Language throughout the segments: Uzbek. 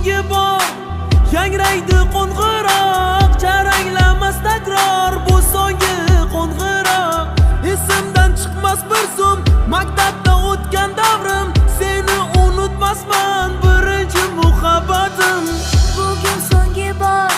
so'nggi bor yangraydi qo'ng'iroq, jaranglamas takror bu so'nggi qo'ng'iroq. Esimdan chiqmas bir zum maktabda o'tgan davrim, seni unutmasman birinchi muhabbatim. Bugun so'nggi bor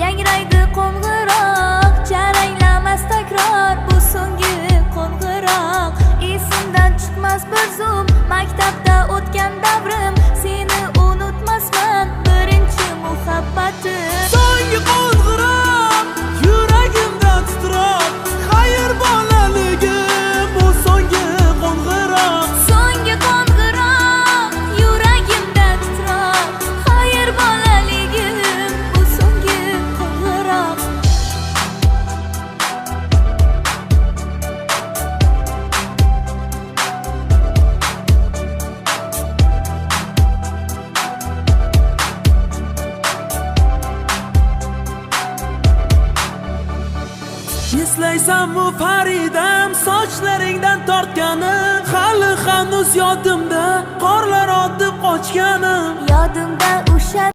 yangraydi qo'ng'iroq, jaranglamas takror bu so'nggi qo'ng'iroq. Esimdan chiqmas bir zum maktabda o'tgan davrim, seni unutmasman birinchi muhabbatim. So'nggi qo'ng'iroq yuragimda titroq, xayr bolaligim bu so'nggi qo'ng'iroq. So'nggi qo'ng'iroq yuragimda titroq, xayr bolaligim bu so'nggi qo'ng'iroq. Eslaysanmi Faridam, sochlaringdan tortganim, hali hanuz yodimda qorlar otib qochganim. Yodimda o'sha